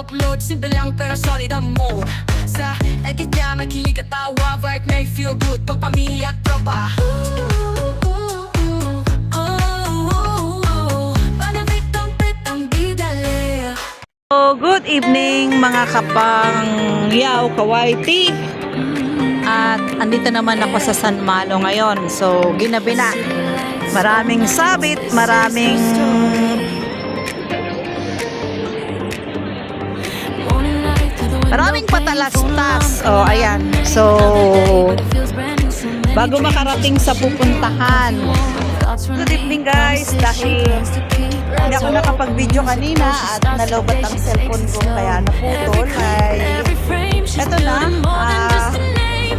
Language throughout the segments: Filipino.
upload, simple lang pero solid ang move. Sa edit niya makilig at tawa, vibe may feel good pag pamilya at tropa. So, good evening mga kapang yaw kawaiti. At andito naman ako sa San Malo ngayon. So, ginabi na. Maraming sabit, maraming patalastas. Oh, ayan. So, bago makarating sa pupuntahan. Good evening guys. Dahil hindi ako nakapag-video kanina at nalobat ang cellphone ko kaya naputol. Ay, eto na.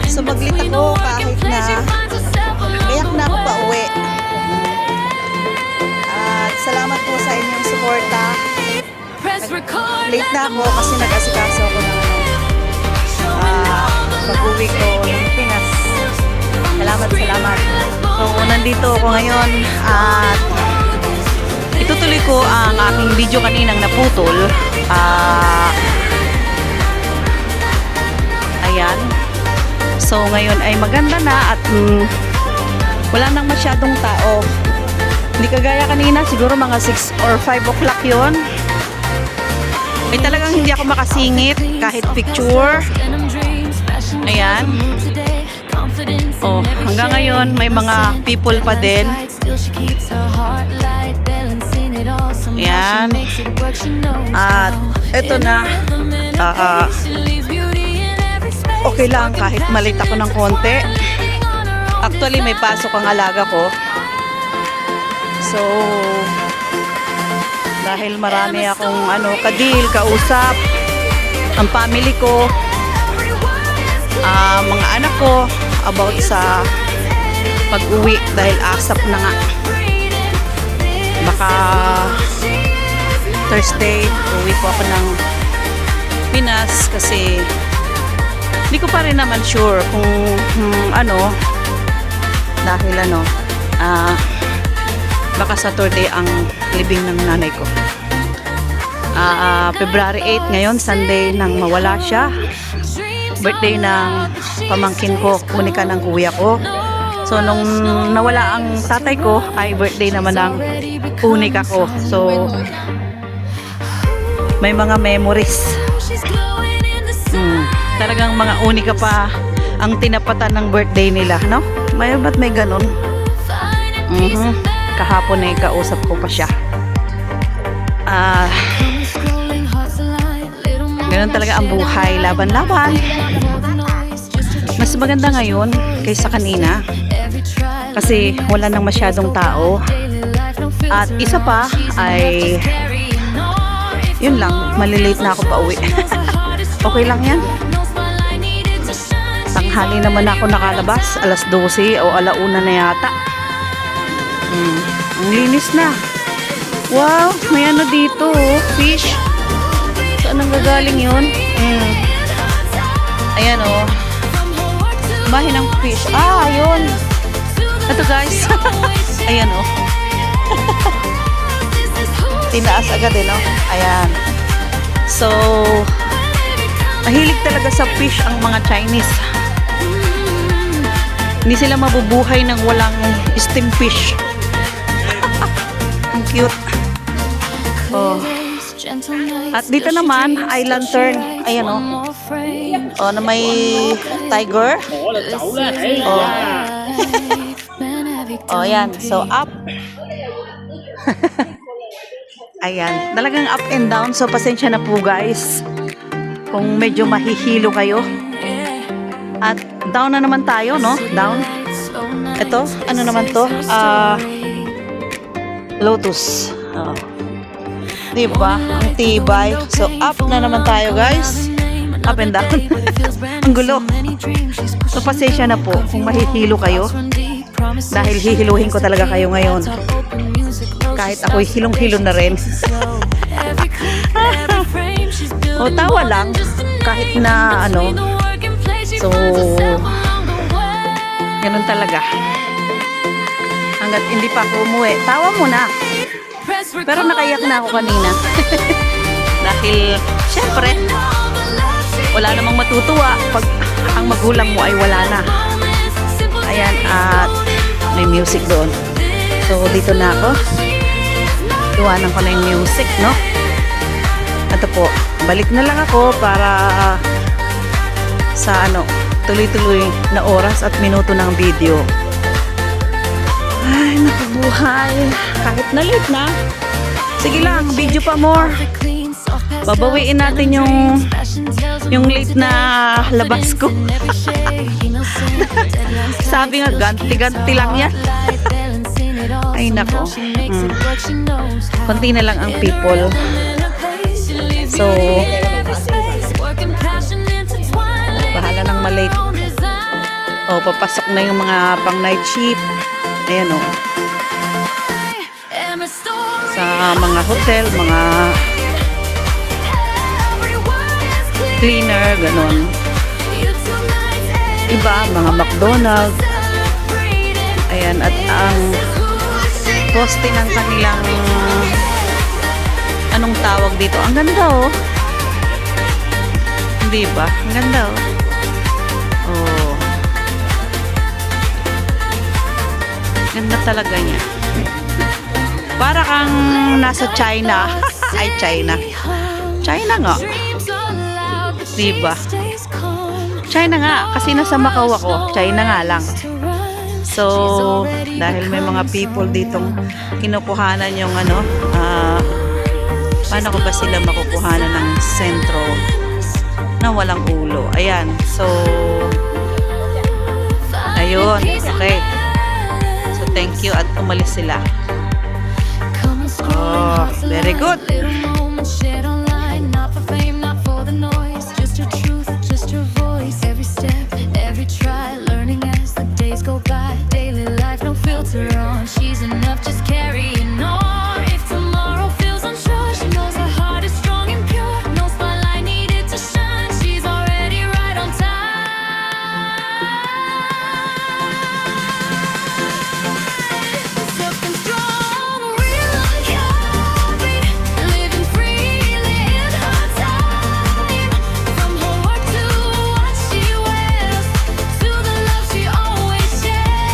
Sumaglit ako kahit na kayak na ako pa uwi. At salamat po sa inyong suporta. Late na ako kasi nag-asikaso ako ng pag-uwi ko ng Pinas. Salamat. So, nandito ako ngayon at itutuloy ko ang aking video kaninang naputol. Ayan. So, ngayon ay maganda na at wala nang masyadong tao. Hindi kagaya kanina, siguro mga 6 or 5 o'clock yun. Ay talagang hindi ako makasingit kahit picture. Ayan. Oh, hanggang ngayon may mga people pa din. Ayan. At eto na. Okay lang kahit malit ako ng konti. Actually may pasok ang alaga ko. So dahil marami akong kadil, kausap, ang family ko, mga anak ko about sa pag-uwi dahil asap na nga. Baka Thursday uwi po ako ng Pinas kasi hindi ko pa rin naman sure kung dahil baka Saturday ang libing ng nanay ko. February 8 ngayon, Sunday nang mawala siya. Birthday ng pamangkin ko, unika ng kuya ko. So nung nawala ang tatay ko ay birthday naman ng unika ko. So may mga memories. Talagang mga unika pa ang tinapatan ng birthday nila, no? Ba't may ganun? Kahapon ay kausap ko pa siya. Ganun talaga ang buhay, laban-laban. Mas maganda ngayon kaysa kanina kasi wala nang masyadong tao. At isa pa ay yun lang, malilate na ako pa uwi. Okay lang yan. Tanghali naman ako nakalabas, alas 12 o alauna na yata. Ang linis na. Wow, may dito, fish. Saan ang gagaling yun? Ayan bahay ng fish. Ayun. Ito guys. Ayan tinaas agad ayan. So mahilig talaga sa fish ang mga Chinese. Hindi sila mabubuhay ng walang steam fish. Ang cute. At dito naman ay lantern. Ayan na may tiger. Ayan. So up. Ayan. Talagang up and down. So pasensya na po guys kung medyo mahihilo kayo. At down na naman tayo, no? Down. Ito, naman to? Lotus. Diba? Ang tibay. So, up na naman tayo, guys. Up and down. Ang gulo. So, pasensya na po kung mahihilo kayo. Dahil hihiluhin ko talaga kayo ngayon. Kahit ako'y hilong-hilo na rin. O, tawa lang. Kahit na, So, ganun talaga. Hanggat hindi pa ako umuwi, tawa muna. Pero nakaiyak na ako kanina. Dahil syempre, wala namang matutuwa pag ang magulang mo ay wala na. Ayan, at may music doon. So, dito na ako. Iwanan ko na yung music, no? Ito po, balik na lang ako para sa tuloy-tuloy na oras at minuto ng video. Ay, nakubuhay. Kahit na late na. Sige lang, video pa more. Babawiin natin yung late na labas ko. Sabi nga, ganti-ganti lang yan. Ay, nako. Konti na lang ang people. So, bahala nang malate. O, papasok na yung mga pang night shift. Ayan o. Sa mga hotel, mga cleaner, ganon. Iba, mga McDonald's. Ayan, at ang poste ng kanilang anong tawag dito? Ang ganda oh. Hindi ba? Ang ganda oh. Oh. Ganda talaga niya. Para kang nasa China. Ay, China. China nga. Diba? China nga. Kasi nasa Macau ako. China nga lang. So, dahil may mga people ditong kinukuhanan yung paano ko ba sila makukuhanan ng sentro na walang ulo. Ayan. So, ayun. Okay. So, thank you at umalis sila. Oh, very good. She's enough, just carrying on. If tomorrow feels unsure, she knows her heart is strong and pure. No spotlight needed to shine. She's already right on time. Something strong, real uncarried, living freely in her time. From her work to what she wears, to the love she always shares.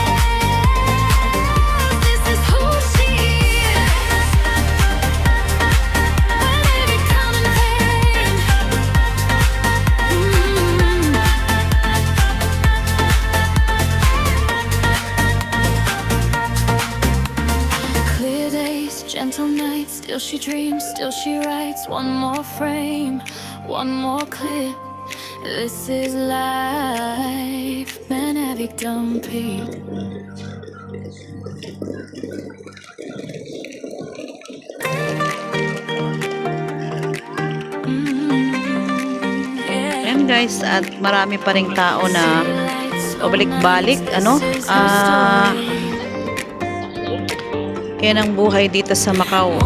Gentle nights, still she dreams, still she writes. One more frame, one more clip. This is life, Benedict Dumpy. Ayan guys, at marami pa ring tao na pabalik-balik, yan ang buhay dito sa Macau.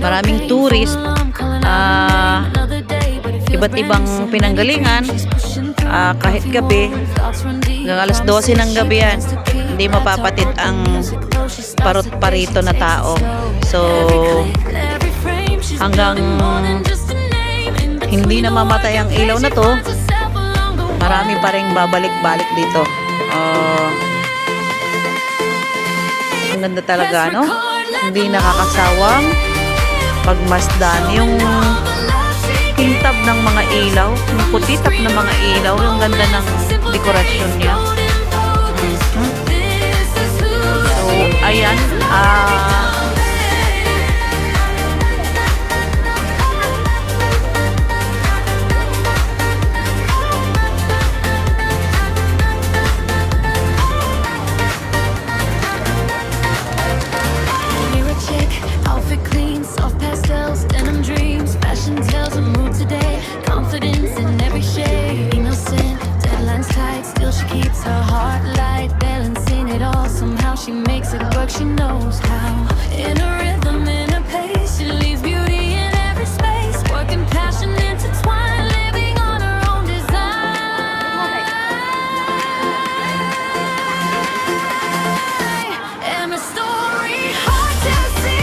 Maraming tourist, iba't ibang pinanggalingan, kahit gabi, hanggang alas 12 ng gabi yan, hindi mapapatid ang parot parito na tao. So, hanggang hindi na mamatay ang ilaw na to, marami pa ring babalik-balik dito. Ang ganda talaga, no? Hindi nakakasawang pagmasdan yung kintab ng mga ilaw, yung putitap ng mga ilaw, yung ganda ng dekorasyon niya. So, ayan, she makes it work, she knows how. In a rhythm, in a pace, she leaves beauty in every space. Working passion intertwined, living on her own design. And a story hard to see.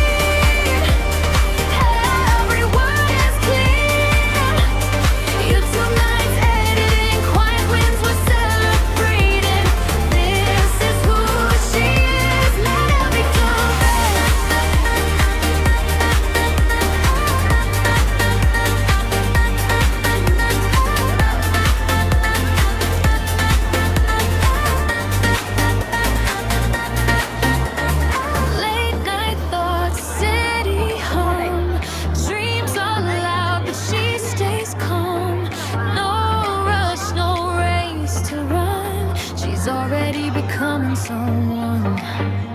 Every word is clear. He's already becoming someone.